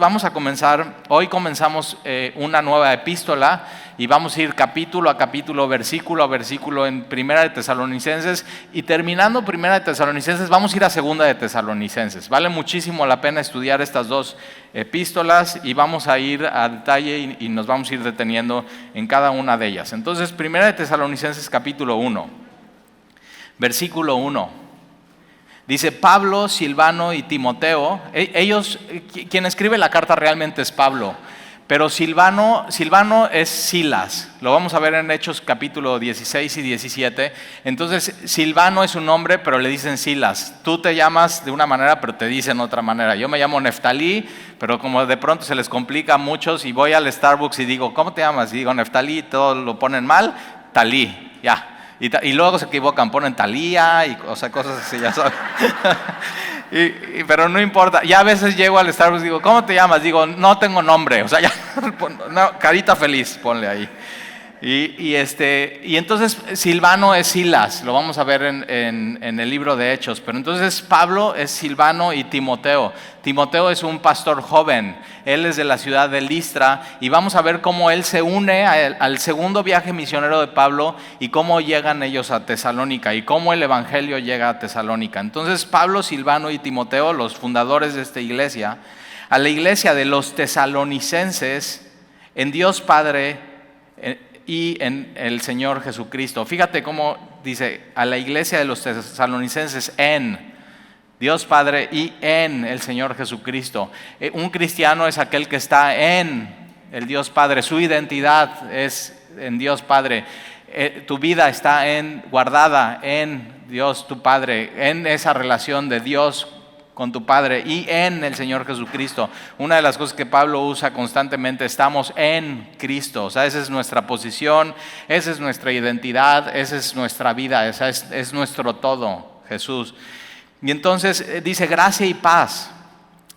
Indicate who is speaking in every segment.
Speaker 1: Vamos a comenzar, hoy comenzamos una nueva epístola y vamos a ir capítulo a capítulo, versículo a versículo en Primera de Tesalonicenses, y terminando Primera de Tesalonicenses vamos a ir a Segunda de Tesalonicenses. Vale muchísimo la pena estudiar estas dos epístolas y vamos a ir a detalle y nos vamos a ir deteniendo en cada una de ellas. Entonces, Primera de Tesalonicenses capítulo 1, versículo 1. Dice Pablo, Silvano y Timoteo. Ellos, quien escribe la carta realmente es Pablo, pero Silvano es Silas. Lo vamos a ver en Hechos capítulo 16 y 17. Entonces Silvano es un nombre, pero le dicen Silas. Tú te llamas de una manera, pero te dicen otra manera. Yo me llamo Neftalí, pero como de pronto se les complica a muchos y voy al Starbucks y digo, ¿cómo te llamas? Y digo Neftalí, todos lo ponen mal, Talí, ya. Y luego se equivocan, ponen Talía y cosas así, ya sabes. Pero no importa, ya a veces llego al Starbucks y digo, ¿cómo te llamas? Digo, no tengo nombre, o sea, ya, no, carita feliz, ponle ahí. Y entonces Silvano es Silas, lo vamos a ver en el libro de Hechos, pero entonces Pablo es Silvano y Timoteo. Timoteo es un pastor joven, él es de la ciudad de Listra y vamos a ver cómo él se une al segundo viaje misionero de Pablo y cómo llegan ellos a Tesalónica y cómo el evangelio llega a Tesalónica. Entonces Pablo, Silvano y Timoteo, los fundadores de esta iglesia, a la iglesia de los tesalonicenses, en Dios Padre y en el Señor Jesucristo. Fíjate cómo dice a la iglesia de los tesalonicenses en Dios Padre y en el Señor Jesucristo. Un cristiano es aquel que está en el Dios Padre, su identidad es en Dios Padre. Tu vida está guardada en Dios tu Padre, en esa relación de Dios con tu Padre y en el Señor Jesucristo. Una de las cosas que Pablo usa constantemente, estamos en Cristo, o sea, esa es nuestra posición, esa es nuestra identidad, esa es nuestra vida, esa es nuestro todo, Jesús. Y entonces dice gracia y paz.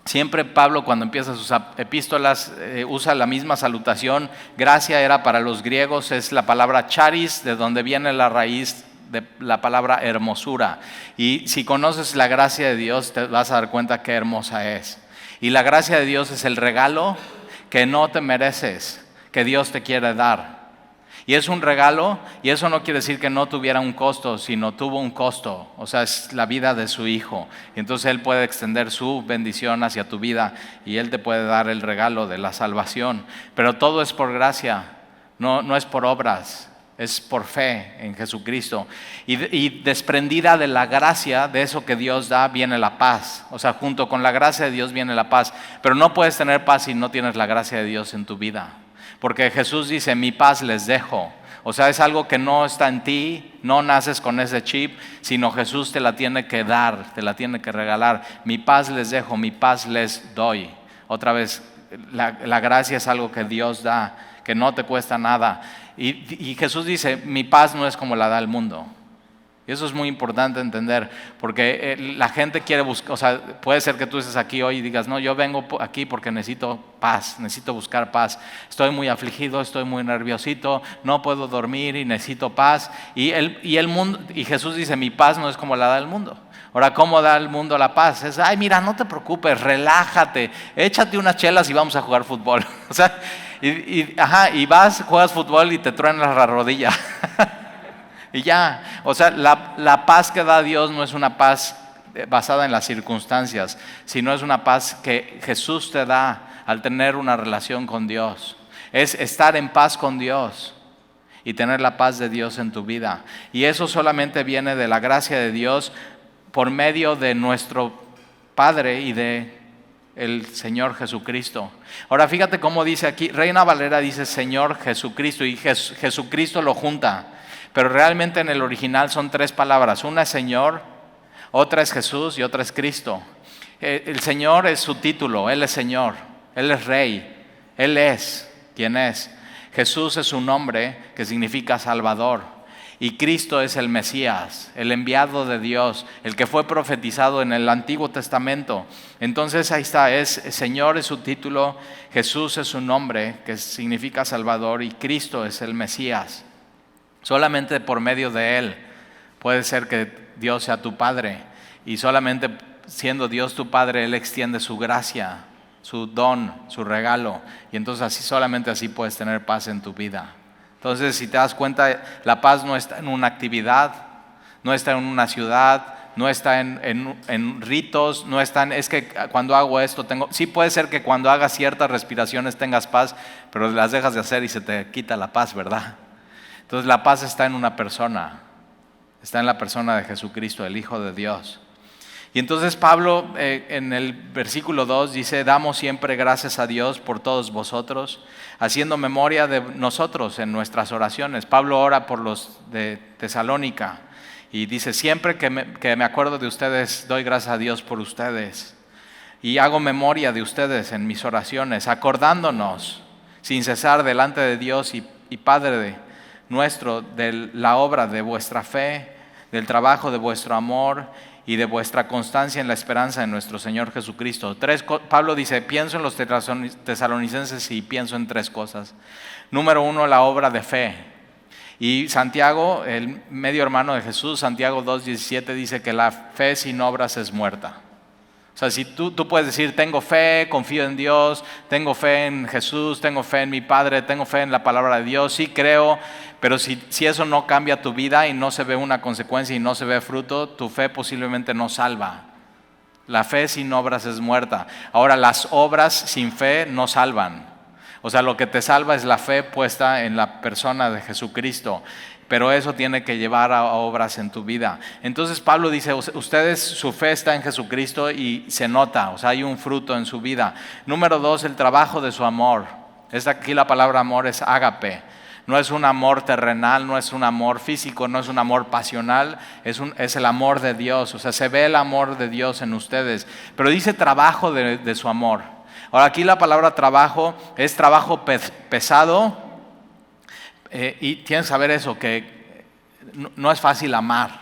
Speaker 1: Siempre Pablo cuando empieza sus epístolas usa la misma salutación. Gracia era para los griegos, es la palabra charis, de donde viene la raíz de la palabra hermosura. Y si conoces la gracia de Dios te vas a dar cuenta qué hermosa es. Y la gracia de Dios es el regalo que no te mereces, que Dios te quiere dar. Y es un regalo, y eso no quiere decir que no tuviera un costo, sino tuvo un costo, o sea, es la vida de su Hijo. Y entonces Él puede extender su bendición hacia tu vida y Él te puede dar el regalo de la salvación. Pero todo es por gracia, no es por obras. Es por fe en Jesucristo. Y desprendida de la gracia, de eso que Dios da, viene la paz. O sea, junto con la gracia de Dios viene la paz. Pero no puedes tener paz si no tienes la gracia de Dios en tu vida. Porque Jesús dice, mi paz les dejo. O sea, es algo que no está en ti, no naces con ese chip, sino Jesús te la tiene que dar, te la tiene que regalar. Mi paz les dejo, mi paz les doy. Otra vez, la gracia es algo que Dios da, que no te cuesta nada. Y Jesús dice, mi paz no es como la da el mundo. Y eso es muy importante entender, porque la gente quiere buscar, o sea, puede ser que tú estés aquí hoy y digas, no, yo vengo aquí porque necesito paz, necesito buscar paz. Estoy muy afligido, estoy muy nerviosito, no puedo dormir y necesito paz. Y Jesús dice, mi paz no es como la da el mundo. Ahora, ¿cómo da el mundo la paz? Es, ay, mira, no te preocupes, relájate, échate unas chelas y vamos a jugar fútbol. O sea, y vas, juegas fútbol y te truenas la rodilla. Y ya, o sea, la paz que da Dios no es una paz basada en las circunstancias, sino es una paz que Jesús te da al tener una relación con Dios. Es estar en paz con Dios y tener la paz de Dios en tu vida. Y eso solamente viene de la gracia de Dios por medio de nuestro Padre y de el Señor Jesucristo. Ahora fíjate cómo dice aquí, Reina Valera dice Señor Jesucristo y Jesucristo lo junta, pero realmente en el original son tres palabras, una es Señor, otra es Jesús y otra es Cristo. El Señor es su título, Él es Señor, Él es Rey, Él es quien es. Jesús es su nombre que significa Salvador. Y Cristo es el Mesías, el enviado de Dios, el que fue profetizado en el Antiguo Testamento. Entonces ahí está, Señor es su título, Jesús es su nombre, que significa Salvador, y Cristo es el Mesías. Solamente por medio de Él puede ser que Dios sea tu Padre. Y solamente siendo Dios tu Padre, Él extiende su gracia su don, su regalo. Y entonces solamente así puedes tener paz en tu vida. Entonces, si te das cuenta, la paz no está en una actividad, no está en una ciudad, no está en ritos, no está es que cuando hago esto tengo. Sí puede ser que cuando hagas ciertas respiraciones tengas paz, pero las dejas de hacer y se te quita la paz, ¿verdad? Entonces la paz está en una persona, está en la persona de Jesucristo, el Hijo de Dios. Y entonces Pablo en el versículo 2 dice: damos siempre gracias a Dios por todos vosotros, haciendo memoria de nosotros en nuestras oraciones. Pablo ora por los de Tesalónica y dice: siempre que me acuerdo de ustedes, doy gracias a Dios por ustedes. Y hago memoria de ustedes en mis oraciones, acordándonos sin cesar delante de Dios y Padre nuestro de la obra de vuestra fe, del trabajo de vuestro amor y de vuestra constancia en la esperanza de nuestro Señor Jesucristo. Pablo dice: pienso en los tesalonicenses y pienso en 3 cosas. Número 1, la obra de fe. Y Santiago, el medio hermano de Jesús, Santiago 2:17 dice que la fe sin obras es muerta. O sea, si tú puedes decir: tengo fe, confío en Dios, tengo fe en Jesús, tengo fe en mi Padre, tengo fe en la palabra de Dios, sí creo, pero si eso no cambia tu vida y no se ve una consecuencia y no se ve fruto, tu fe posiblemente no salva. La fe sin obras es muerta. Ahora, las obras sin fe no salvan. O sea, lo que te salva es la fe puesta en la persona de Jesucristo. Pero eso tiene que llevar a obras en tu vida. Entonces Pablo dice: ustedes, su fe está en Jesucristo y se nota, o sea, hay un fruto en su vida. Número 2, el trabajo de su amor. Aquí la palabra amor es ágape. No es un amor terrenal, no es un amor físico, no es un amor pasional, es el amor de Dios. O sea, se ve el amor de Dios en ustedes. Pero dice trabajo de su amor. Ahora, aquí la palabra trabajo es trabajo pesado. Y tienes que saber eso, que no es fácil amar.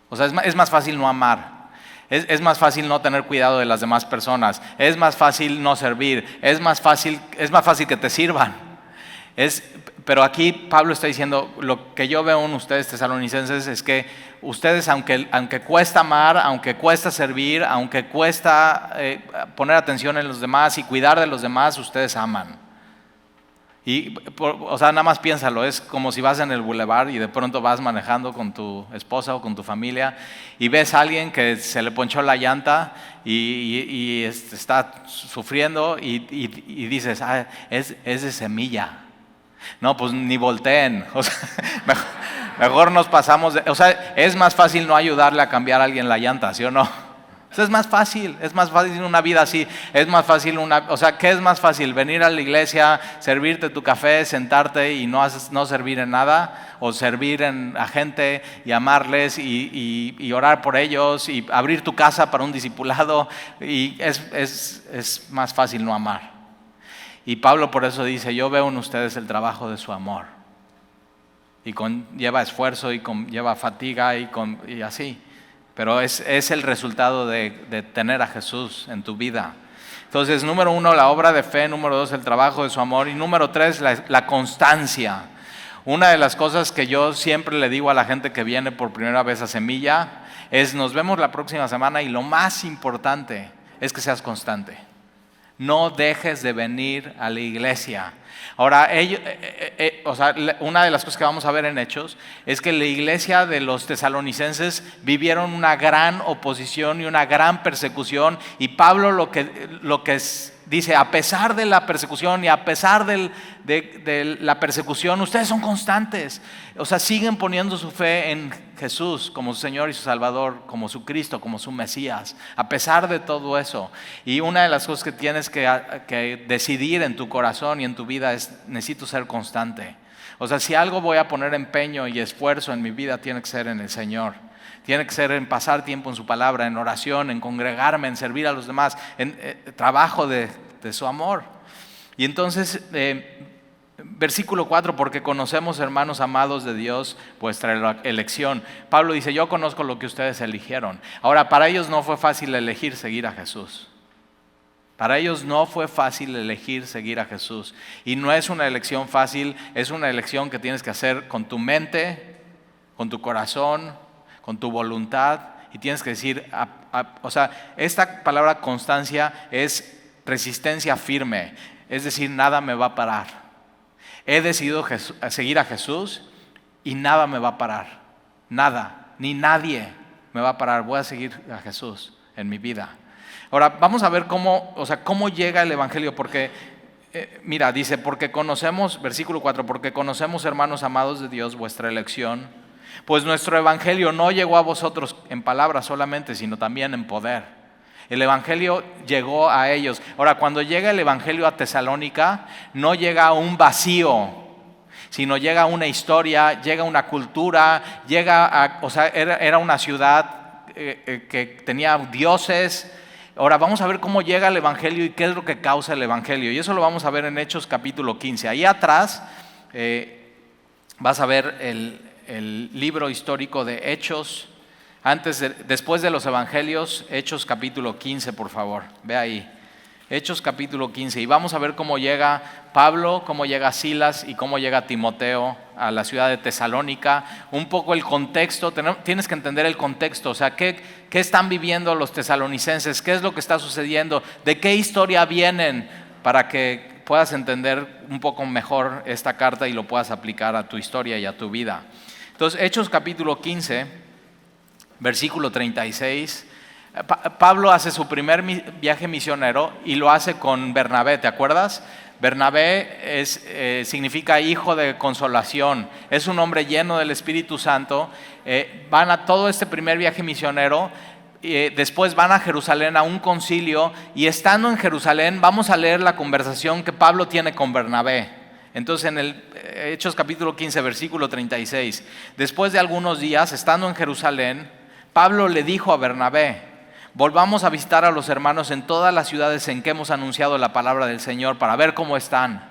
Speaker 1: O sea, es más fácil no amar. Es más fácil no tener cuidado de las demás personas. Es más fácil no servir. Es más fácil que te sirvan. Pero aquí Pablo está diciendo: lo que yo veo en ustedes tesalonicenses es que ustedes, aunque cuesta amar, aunque cuesta servir, aunque cuesta poner atención en los demás y cuidar de los demás, ustedes aman. O sea, nada más piénsalo, es como si vas en el bulevar y de pronto vas manejando con tu esposa o con tu familia y ves a alguien que se le ponchó la llanta y está sufriendo y dices: es de Semilla. No, pues ni volteen. O sea, mejor nos pasamos o sea, es más fácil no ayudarle a cambiar a alguien la llanta, ¿sí o no? O sea, es más fácil una vida así, es más fácil o sea, ¿qué es más fácil? ¿Venir a la iglesia, servirte tu café, sentarte y no servir en nada? ¿O servir a gente y amarles y orar por ellos y abrir tu casa para un discipulado? Y es más fácil no amar. Y Pablo por eso dice: yo veo en ustedes el trabajo de su amor. Y lleva esfuerzo y lleva fatiga y así. Pero es el resultado de tener a Jesús en tu vida. Entonces, número 1, la obra de fe. Número 2, el trabajo de su amor. Y número 3, la constancia. Una de las cosas que yo siempre le digo a la gente que viene por primera vez a Semilla es: nos vemos la próxima semana y lo más importante es que seas constante. No dejes de venir a la iglesia. Ahora, una de las cosas que vamos a ver en Hechos es que la iglesia de los tesalonicenses vivieron una gran oposición y una gran persecución. Y Pablo lo que dice: a pesar de la persecución y a pesar de la persecución, ustedes son constantes. O sea, siguen poniendo su fe en Jesús como su Señor y su Salvador, como su Cristo, como su Mesías, a pesar de todo eso. Y una de las cosas que tienes que decidir en tu corazón y en tu vida es: necesito ser constante. O sea, si algo voy a poner empeño y esfuerzo en mi vida, tiene que ser en el Señor. Tiene que ser en pasar tiempo en su palabra, en oración, en congregarme, en servir a los demás, en trabajo de su amor. Y entonces, versículo 4, porque conocemos, hermanos amados de Dios, vuestra elección. Pablo dice: yo conozco lo que ustedes eligieron. Ahora, para ellos no fue fácil elegir seguir a Jesús. Para ellos no fue fácil elegir seguir a Jesús. Y no es una elección fácil, es una elección que tienes que hacer con tu mente, con tu corazón, con tu voluntad. Y tienes que decir, o sea, esta palabra constancia es resistencia firme, es decir, nada me va a parar. He decidido seguir a Jesús y nada me va a parar. Nada, ni nadie me va a parar. Voy a seguir a Jesús en mi vida. Ahora, vamos a ver cómo llega el evangelio, porque mira, dice, porque conocemos, versículo 4, porque conocemos, hermanos amados de Dios, vuestra elección, pues nuestro evangelio no llegó a vosotros en palabras solamente, sino también en poder. El evangelio llegó a ellos. Ahora, cuando llega el evangelio a Tesalónica, no llega a un vacío, sino llega a una historia, llega a una cultura, era una ciudad que tenía dioses. Ahora vamos a ver cómo llega el evangelio y qué es lo que causa el evangelio. Y eso lo vamos a ver en Hechos capítulo 15. Ahí atrás vas a ver el libro histórico de Hechos. Después de los evangelios, Hechos capítulo 15, por favor. Ve ahí. Hechos capítulo 15. Y vamos a ver cómo llega Pablo, cómo llega Silas y cómo llega Timoteo a la ciudad de Tesalónica. Un poco el contexto, tienes que entender el contexto, o sea, ¿qué están viviendo los tesalonicenses? ¿Qué es lo que está sucediendo? ¿De qué historia vienen? Para que puedas entender un poco mejor esta carta y lo puedas aplicar a tu historia y a tu vida. Entonces, Hechos capítulo 15, versículo 36. Pablo hace su primer viaje misionero y lo hace con Bernabé, ¿te acuerdas? Bernabé significa hijo de consolación, es un hombre lleno del Espíritu Santo. Van a todo este primer viaje misionero, después van a Jerusalén a un concilio, y estando en Jerusalén vamos a leer la conversación que Pablo tiene con Bernabé. Entonces en el Hechos capítulo 15, versículo 36, después de algunos días, estando en Jerusalén, Pablo le dijo a Bernabé: volvamos a visitar a los hermanos en todas las ciudades en que hemos anunciado la palabra del Señor para ver cómo están.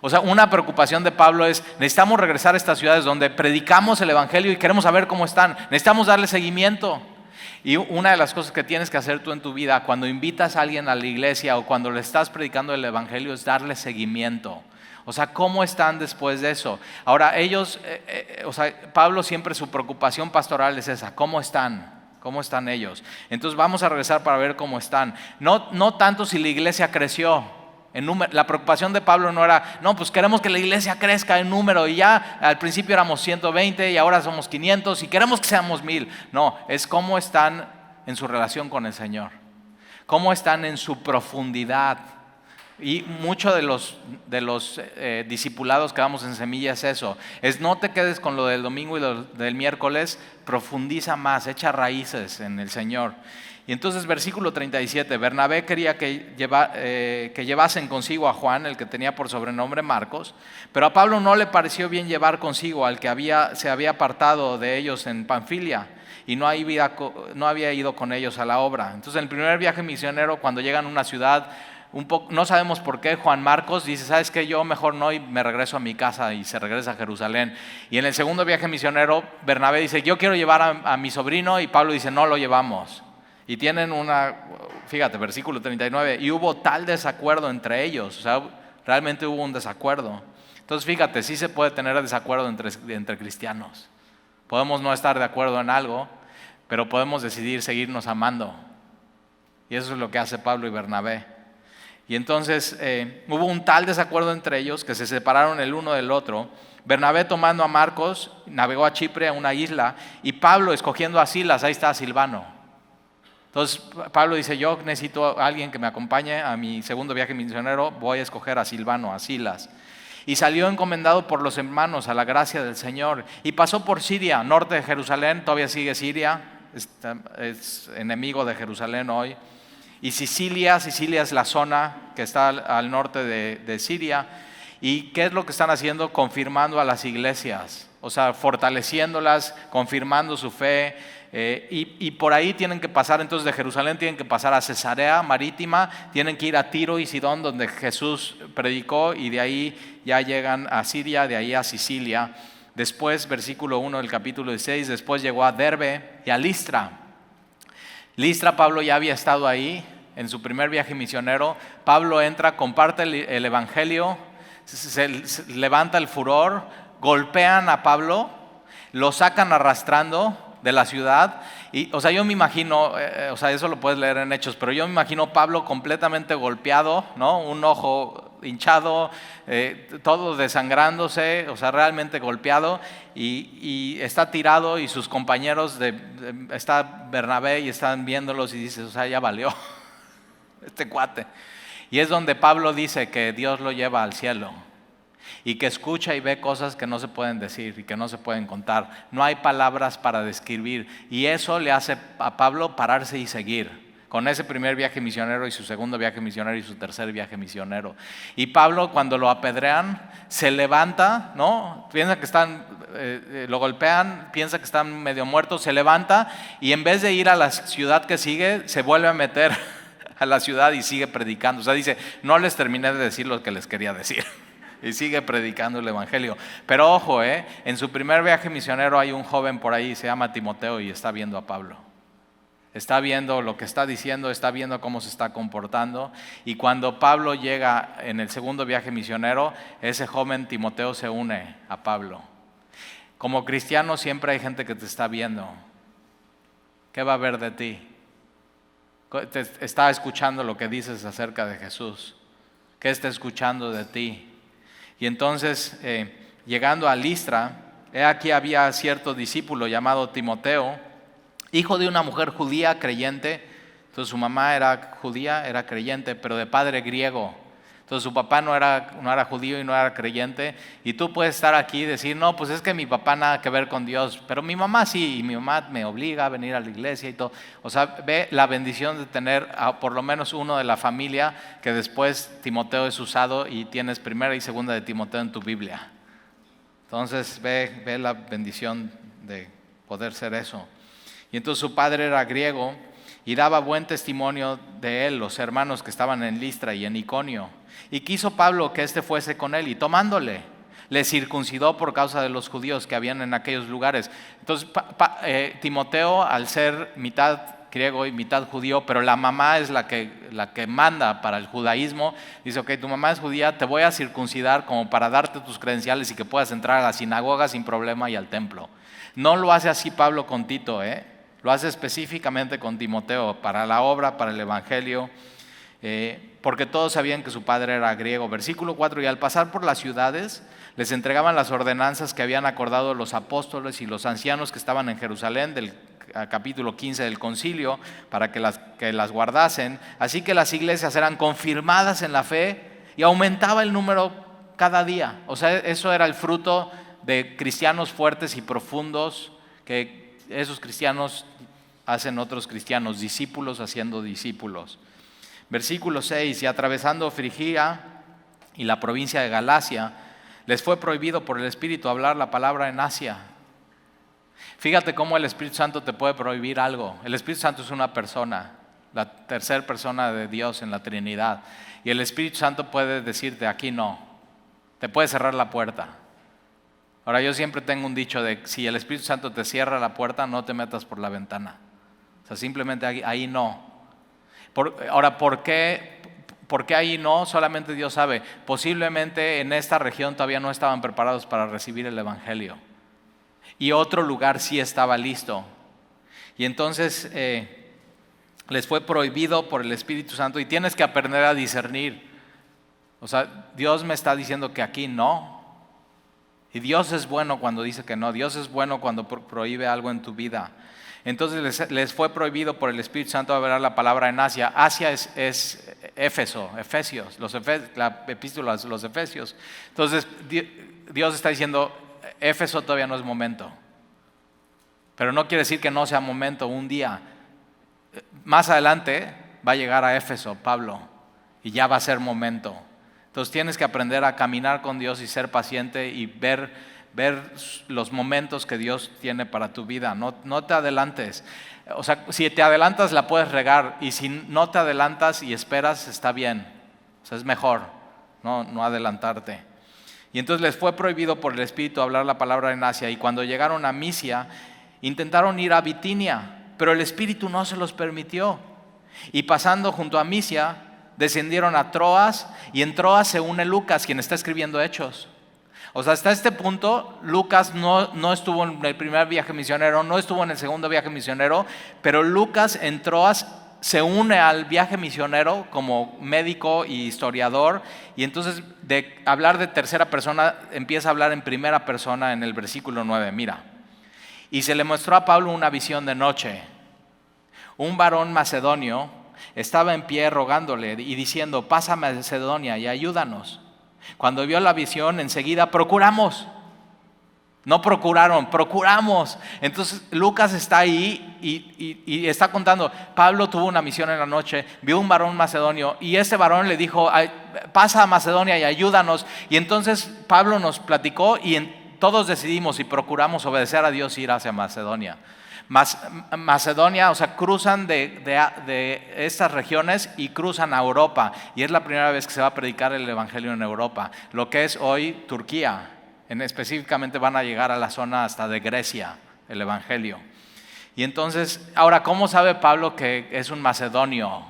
Speaker 1: O sea, una preocupación de Pablo es: necesitamos regresar a estas ciudades donde predicamos el evangelio y queremos saber cómo están. Necesitamos darle seguimiento. Y una de las cosas que tienes que hacer tú en tu vida cuando invitas a alguien a la iglesia o cuando le estás predicando el evangelio es darle seguimiento. O sea, ¿cómo están después de eso? Ahora, ellos, Pablo siempre su preocupación pastoral es esa: ¿cómo están? ¿Cómo están ellos? Entonces vamos a regresar para ver cómo están. No tanto si la iglesia creció en número. La preocupación de Pablo no era, no, pues queremos que la iglesia crezca en número, y ya al principio éramos 120 y ahora somos 500 y queremos que seamos 1000. No, es cómo están en su relación con el Señor. Cómo están en su profundidad. Y mucho de los discipulados que damos en Semilla es eso, es no te quedes con lo del domingo y lo del miércoles, profundiza más, echa raíces en el Señor. Y entonces versículo 37, Bernabé quería que llevasen consigo a Juan, el que tenía por sobrenombre Marcos, pero a Pablo no le pareció bien llevar consigo al que se había apartado de ellos en Panfilia y no había ido con ellos a la obra. Entonces en el primer viaje misionero, cuando llegan a una ciudad, no sabemos por qué, Juan Marcos dice: ¿sabes qué? Yo mejor no, y me regreso a mi casa, y se regresa a Jerusalén. Y en el segundo viaje misionero, Bernabé dice: yo quiero llevar a mi sobrino, y Pablo dice: no lo llevamos. Y tienen fíjate, versículo 39, y hubo tal desacuerdo entre ellos, o sea, realmente hubo un desacuerdo. Entonces fíjate, sí se puede tener desacuerdo entre cristianos. Podemos no estar de acuerdo en algo, pero podemos decidir seguirnos amando. Y eso es lo que hace Pablo y Bernabé. Y entonces hubo un tal desacuerdo entre ellos que se separaron el uno del otro. Bernabé, tomando a Marcos, navegó a Chipre, a una isla, y Pablo, escogiendo a Silas, ahí está Silvano. Entonces Pablo dice: yo necesito a alguien que me acompañe a mi segundo viaje misionero, voy a escoger a Silvano, a Silas. Y salió encomendado por los hermanos a la gracia del Señor, y pasó por Siria, norte de Jerusalén, todavía sigue Siria, es enemigo de Jerusalén hoy. Y Sicilia es la zona que está al norte de Siria. ¿Y qué es lo que están haciendo? Confirmando a las iglesias, o sea, fortaleciéndolas, confirmando su fe. Y por ahí tienen que pasar, entonces de Jerusalén tienen que pasar a Cesarea Marítima, tienen que ir a Tiro y Sidón, donde Jesús predicó, y de ahí ya llegan a Siria, de ahí a Sicilia. Después, versículo 1 del capítulo 16, después llegó a Derbe y a Listra. Listra, Pablo ya había estado ahí en su primer viaje misionero. Pablo entra, comparte el evangelio, se levanta el furor, golpean a Pablo, lo sacan arrastrando, de la ciudad. Y, o sea, yo me imagino, o sea, eso lo puedes leer en Hechos, pero yo me imagino Pablo completamente golpeado, ¿no? Un ojo hinchado, todo desangrándose, o sea, realmente golpeado, y está tirado y sus compañeros, está Bernabé y están viéndolos y dices, o sea, ya valió este cuate. Y es donde Pablo dice que Dios lo lleva al cielo y que escucha y ve cosas que no se pueden decir y que no se pueden contar. No hay palabras para describir, y eso le hace a Pablo pararse y seguir con ese primer viaje misionero y su segundo viaje misionero y su tercer viaje misionero. Y Pablo, cuando lo apedrean, se levanta, ¿no? Piensa que lo golpean, piensa que están medio muertos, se levanta y en vez de ir a la ciudad que sigue, se vuelve a meter a la ciudad y sigue predicando. O sea, dice, no les terminé de decir lo que les quería decir. Y sigue predicando el evangelio. Pero ojo, en su primer viaje misionero hay un joven por ahí, se llama Timoteo, y está viendo a Pablo. Está viendo lo que está diciendo, está viendo cómo se está comportando. Y cuando Pablo llega en el segundo viaje misionero, ese joven Timoteo se une a Pablo. Como cristiano siempre hay gente que te está viendo. ¿Qué va a ver de ti? Te está escuchando lo que dices acerca de Jesús. ¿Qué está escuchando de ti? Y entonces, llegando a Listra, aquí había cierto discípulo llamado Timoteo, hijo de una mujer judía creyente. Entonces su mamá era judía, era creyente, pero de padre griego. Entonces su papá no era judío y no era creyente. Y tú puedes estar aquí y decir, no, pues es que mi papá nada que ver con Dios, pero mi mamá sí, y mi mamá me obliga a venir a la iglesia y todo. O sea, ve la bendición de tener por lo menos uno de la familia, que después Timoteo es usado y tienes primera y segunda de Timoteo en tu Biblia. Entonces ve la bendición de poder ser eso. Y entonces su padre era griego y daba buen testimonio de él, los hermanos que estaban en Listra y en Iconio. Y quiso Pablo que éste fuese con él, y tomándole, le circuncidó por causa de los judíos que habían en aquellos lugares. Entonces Timoteo, al ser mitad griego y mitad judío, pero la mamá es la que manda para el judaísmo, dice, ok, tu mamá es judía, te voy a circuncidar como para darte tus credenciales y que puedas entrar a la sinagoga sin problema y al templo. No lo hace así Pablo con Tito, lo hace específicamente con Timoteo, para la obra, para el evangelio, porque todos sabían que su padre era griego. Versículo 4, y al pasar por las ciudades, les entregaban las ordenanzas que habían acordado los apóstoles y los ancianos que estaban en Jerusalén, del capítulo 15 del concilio, para que las guardasen. Así que las iglesias eran confirmadas en la fe y aumentaba el número cada día. O sea, eso era el fruto de cristianos fuertes y profundos, que esos cristianos hacen otros cristianos, discípulos haciendo discípulos. Versículo 6, y atravesando Frigia y la provincia de Galacia, les fue prohibido por el Espíritu hablar la palabra en Asia. Fíjate cómo el Espíritu Santo te puede prohibir algo. El Espíritu Santo es una persona, la tercera persona de Dios en la Trinidad. Y el Espíritu Santo puede decirte, aquí no. Te puede cerrar la puerta. Ahora, yo siempre tengo un dicho de, si el Espíritu Santo te cierra la puerta, no te metas por la ventana. O sea, simplemente ahí no. Ahora, ¿por qué ahí no? Solamente Dios sabe. Posiblemente en esta región todavía no estaban preparados para recibir el evangelio. Y otro lugar sí estaba listo. Y entonces les fue prohibido por el Espíritu Santo, y tienes que aprender a discernir. O sea, Dios me está diciendo que aquí no. Y Dios es bueno cuando dice que no. Dios es bueno cuando prohíbe algo en tu vida. Entonces les fue prohibido por el Espíritu Santo hablar la palabra en Asia. Asia es Éfeso, Efesios, la epístola a los Efesios. Entonces Dios está diciendo, Éfeso todavía no es momento. Pero no quiere decir que no sea momento un día. Más adelante va a llegar a Éfeso Pablo y ya va a ser momento. Entonces tienes que aprender a caminar con Dios y ser paciente y ver los momentos que Dios tiene para tu vida. No te adelantes. O sea, si te adelantas la puedes regar, y si no te adelantas y esperas, está bien. O sea, es mejor no adelantarte. Y entonces les fue prohibido por el Espíritu hablar la palabra en Asia, y cuando llegaron a Misia, intentaron ir a Bitinia, pero el Espíritu no se los permitió. Y pasando junto a Misia, descendieron a Troas, y en Troas se une Lucas, quien está escribiendo Hechos. O sea, hasta este punto, Lucas no estuvo en el primer viaje misionero, no estuvo en el segundo viaje misionero, pero Lucas se une al viaje misionero como médico y historiador, y entonces de hablar de tercera persona empieza a hablar en primera persona en el versículo 9. Mira, y se le mostró a Pablo una visión de noche. Un varón macedonio estaba en pie rogándole y diciendo: pasa a Macedonia y ayúdanos. Cuando vio la visión, enseguida procuramos. No procuraron, procuramos. Entonces Lucas está ahí y está contando: Pablo tuvo una misión en la noche, vio un varón macedonio y ese varón le dijo: pasa a Macedonia y ayúdanos. Y entonces Pablo nos platicó y todos decidimos y procuramos obedecer a Dios y ir hacia Macedonia. Macedonia, o sea, cruzan de estas regiones y cruzan a Europa, y es la primera vez que se va a predicar el evangelio en Europa, lo que es hoy Turquía. Específicamente van a llegar a la zona hasta de Grecia, el evangelio. Y entonces, ahora, ¿cómo sabe Pablo que es un macedonio?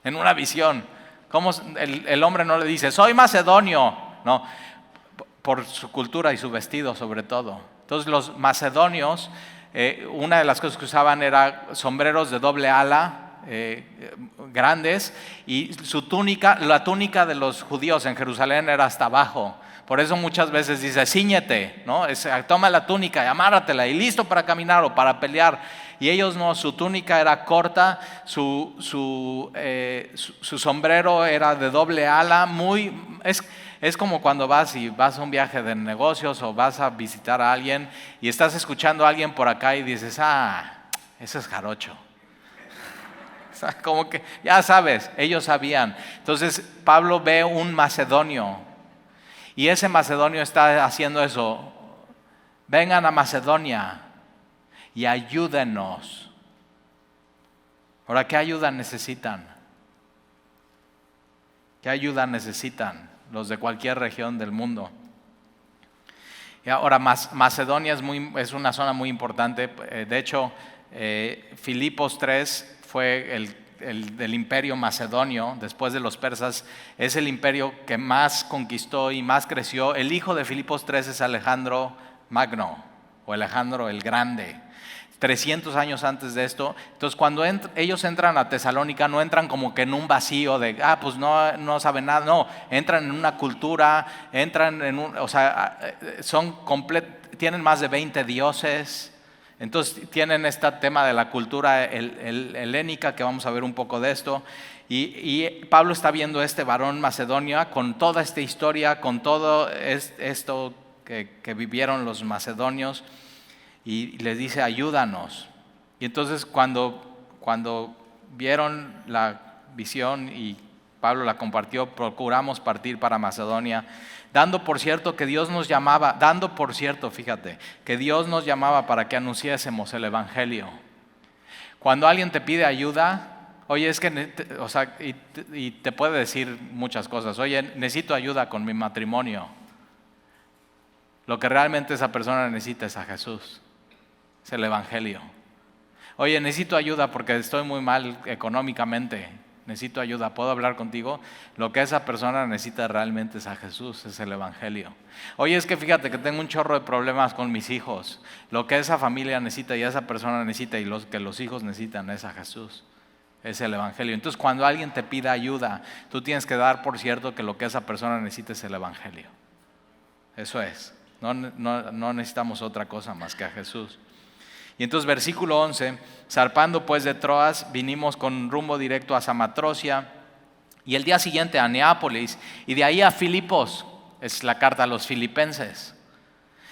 Speaker 1: En una visión. ¿Cómo el hombre no le dice: soy macedonio? No, por su cultura y su vestido sobre todo. Entonces los macedonios, una de las cosas que usaban era sombreros de doble ala, grandes, y su túnica, la túnica de los judíos en Jerusalén era hasta abajo. Por eso muchas veces dice: cíñete, ¿no? Toma la túnica y amárratela y listo para caminar o para pelear. Y ellos no, su túnica era corta, su sombrero era de doble ala, es como cuando vas a un viaje de negocios o vas a visitar a alguien y estás escuchando a alguien por acá y dices: ese es jarocho. O sea, como que ya sabes, ellos sabían. Entonces Pablo ve un macedonio y ese macedonio está haciendo eso: vengan a Macedonia y ayúdenos. Ahora, ¿qué ayuda necesitan? ¿Qué ayuda necesitan los de cualquier región del mundo? Y ahora, Macedonia es una zona muy importante. De hecho, Filipos 3 fue el imperio macedonio, después de los persas. Es el imperio que más conquistó y más creció. El hijo de Filipos 3 es Alejandro Magno, o Alejandro el Grande. 300 años antes de esto. Entonces cuando ellos entran a Tesalónica, no entran como que en un vacío de pues no saben nada. No, entran en una cultura, entran en tienen más de 20 dioses. Entonces tienen este tema de la cultura helénica, que vamos a ver un poco de esto. Y Pablo está viendo este varón Macedonia con toda esta historia, con todo esto que vivieron los macedonios, y les dice: ayúdanos. Y entonces cuando vieron la visión y Pablo la compartió, procuramos partir para Macedonia, dando por cierto que Dios nos llamaba, que Dios nos llamaba para que anunciásemos el evangelio. Cuando alguien te pide ayuda, oye, es que, y te puede decir muchas cosas: oye, necesito ayuda con mi matrimonio. Lo que realmente esa persona necesita es a Jesús, es el evangelio. Oye, necesito ayuda porque estoy muy mal económicamente, necesito ayuda, ¿puedo hablar contigo? Lo que esa persona necesita realmente es a Jesús, es el evangelio. Oye, es que fíjate que tengo un chorro de problemas con mis hijos. Lo que esa familia necesita y esa persona necesita y lo que los hijos necesitan es a Jesús, es el evangelio. Entonces cuando alguien te pida ayuda, tú tienes que dar por cierto que lo que esa persona necesita es el evangelio. Eso es. No necesitamos otra cosa más que a Jesús. Y entonces versículo 11: zarpando pues de Troas, vinimos con rumbo directo a Samatrocia, y el día siguiente a Neápolis, y de ahí a Filipos. Es la carta a los filipenses,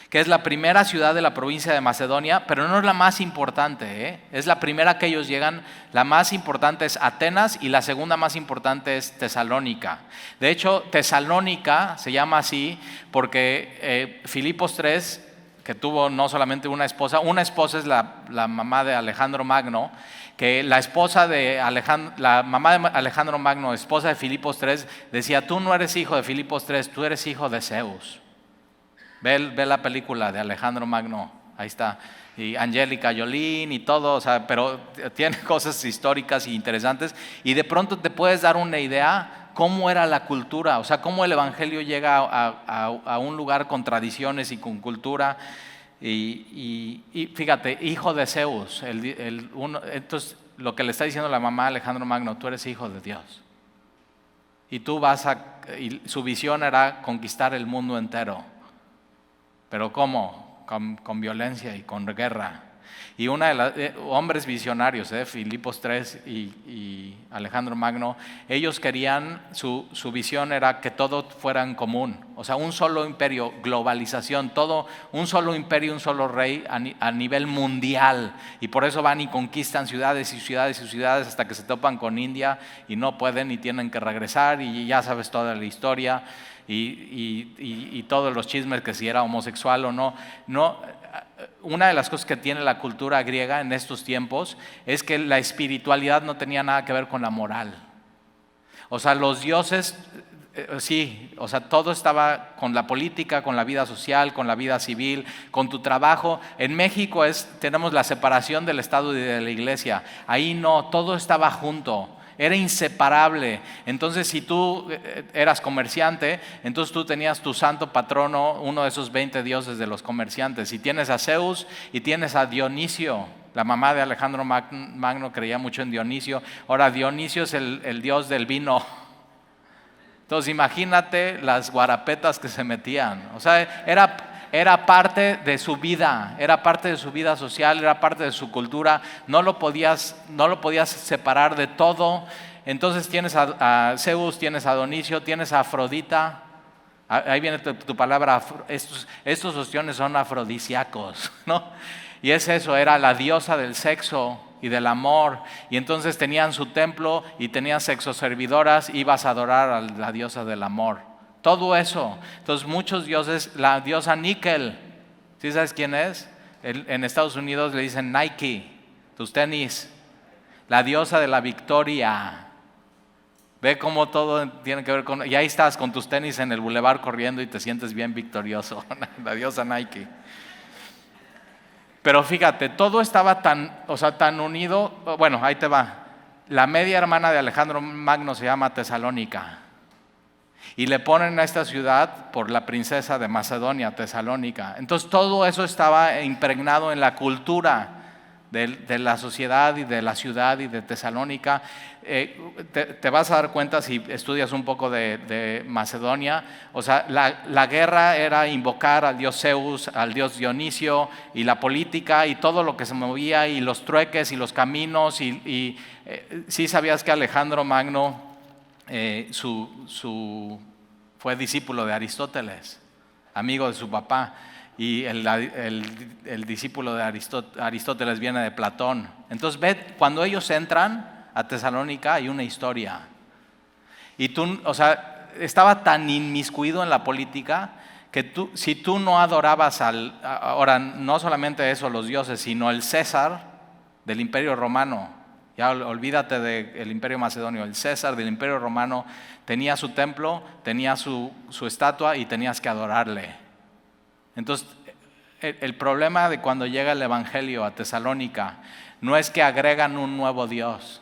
Speaker 1: que es la primera ciudad de la provincia de Macedonia, pero no es la más importante, es la primera que ellos llegan. La más importante es Atenas y la segunda más importante es Tesalónica. De hecho, Tesalónica se llama así porque Filipos 3, que tuvo no solamente una esposa es la mamá de Alejandro Magno, que la mamá de Alejandro Magno, esposa de Filipos 3, decía: tú no eres hijo de Filipos 3, tú eres hijo de Zeus. Ve la película de Alejandro Magno, ahí está. y Angélica Jolie y todo, o sea, pero tiene cosas históricas y interesantes, y de pronto te puedes dar una idea cómo era la cultura, o sea, cómo el evangelio llega a un lugar con tradiciones y con cultura. Y fíjate, hijo de Zeus, entonces lo que le está diciendo la mamá a Alejandro Magno: tú eres hijo de Dios. Y y su visión era conquistar el mundo entero. ¿Pero cómo? Con violencia y con guerra. Y una de los hombres visionarios, Filipos III y Alejandro Magno, ellos querían, su visión era que todo fuera en común. O sea, un solo imperio, globalización, todo, un solo imperio, un solo rey a nivel mundial. Y por eso van y conquistan ciudades y ciudades y ciudades hasta que se topan con India y no pueden y tienen que regresar, y ya sabes toda la historia. Y todos los chismes, que si era homosexual o no. Una de las cosas que tiene la cultura griega en estos tiempos es que la espiritualidad no tenía nada que ver con la moral. O sea, los dioses, sí, o sea, todo estaba con la política, con la vida social, con la vida civil, con tu trabajo. En México tenemos la separación del Estado y de la Iglesia. Ahí no, todo estaba junto. Era inseparable. Entonces, si tú eras comerciante, entonces tú tenías tu santo patrono, uno de esos 20 dioses de los comerciantes. Y tienes a Zeus y tienes a Dionisio. La mamá de Alejandro Magno creía mucho en Dionisio. Ahora, Dionisio es el dios del vino. Entonces, imagínate las guarapetas que se metían. O sea, era parte de su vida, era parte de su vida social, era parte de su cultura. No lo podías separar de todo. Entonces tienes a Zeus, tienes a Dionisio, tienes a Afrodita. Ahí viene tu palabra. Estos ostiones son afrodisíacos, ¿no? Y es eso, era la diosa del sexo y del amor. Y entonces tenían su templo y tenían sexoservidoras. Ibas a adorar a la diosa del amor. Todo eso. Entonces muchos dioses, la diosa Níquel, ¿sí sabes quién es? En Estados Unidos le dicen Nike, tus tenis. La diosa de la victoria. Ve cómo todo tiene que ver con... Y ahí estás con tus tenis en el bulevar corriendo y te sientes bien victorioso. La diosa Nike. Pero fíjate, todo estaba tan unido. Bueno, ahí te va. La media hermana de Alejandro Magno se llama Tesalónica. Y le ponen a esta ciudad por la princesa de Macedonia, Tesalónica. Entonces todo eso estaba impregnado en la cultura de la sociedad y de la ciudad y de Tesalónica. Te vas a dar cuenta si estudias un poco de Macedonia. O sea, la guerra era invocar al dios Zeus, al dios Dionisio, y la política y todo lo que se movía, y los trueques y los caminos. Sí sabías que Alejandro Magno fue discípulo de Aristóteles, amigo de su papá, y el discípulo de Aristóteles viene de Platón. Entonces cuando ellos entran a Tesalónica hay una historia, y o sea, estaba tan inmiscuido en la política que si tú no adorabas ahora no solamente eso, los dioses, sino el César del Imperio Romano. Ya olvídate del Imperio Macedonio. El César del Imperio Romano tenía su templo, tenía su estatua, y tenías que adorarle. Entonces, el problema de cuando llega el Evangelio a Tesalónica no es que agregan un nuevo Dios.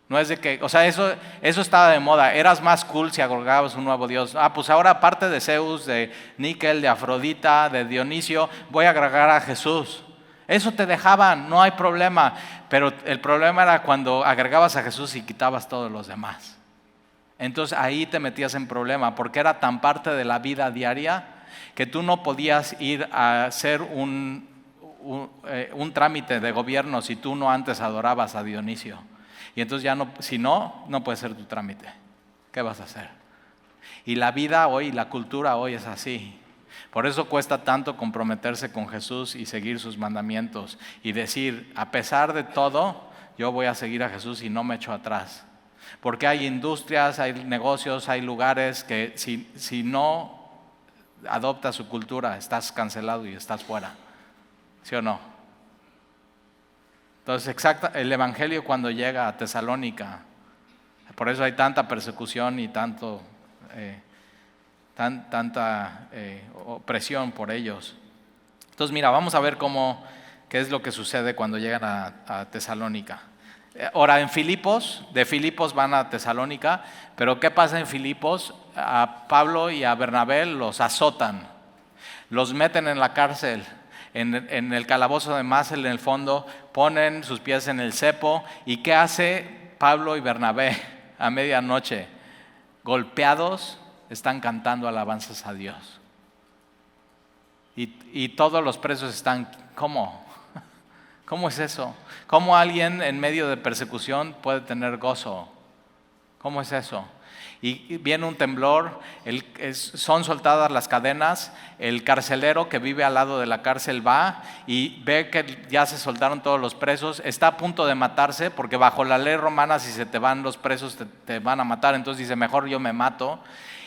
Speaker 1: No es de que, o sea, eso estaba de moda. Eras más cool si agregabas un nuevo Dios. Pues ahora, aparte de Zeus, de Níquel, de Afrodita, de Dionisio, voy a agregar a Jesús. Eso te dejaban, no hay problema. Pero el problema era cuando agregabas a Jesús y quitabas todos los demás. Entonces ahí te metías en problema, porque era tan parte de la vida diaria que tú no podías ir a hacer un trámite de gobierno si tú no antes adorabas a Dionisio. Y entonces si no puede ser tu trámite. ¿Qué vas a hacer? Y la vida hoy, la cultura hoy es así. Por eso cuesta tanto comprometerse con Jesús y seguir sus mandamientos y decir, a pesar de todo, yo voy a seguir a Jesús y no me echo atrás. Porque hay industrias, hay negocios, hay lugares que si no adoptas su cultura, estás cancelado y estás fuera. ¿Sí o no? Entonces, el Evangelio cuando llega a Tesalónica, por eso hay tanta persecución y tanta opresión por ellos. Entonces, mira, vamos a ver cómo qué es lo que sucede cuando llegan a Tesalónica. Ahora de Filipos van a Tesalónica, pero ¿qué pasa en Filipos? A Pablo y a Bernabé los azotan, los meten en la cárcel, en el calabozo de Masel en el fondo, ponen sus pies en el cepo. ¿Y qué hace Pablo y Bernabé a medianoche? Golpeados, están cantando alabanzas a Dios. Y todos los presos están, ¿cómo? ¿Cómo es eso? ¿Cómo alguien en medio de persecución puede tener gozo? ¿Cómo es eso? Y viene un temblor, son soltadas las cadenas, el carcelero que vive al lado de la cárcel va y ve que ya se soltaron todos los presos, está a punto de matarse porque bajo la ley romana si se te van los presos te van a matar, entonces dice mejor yo me mato.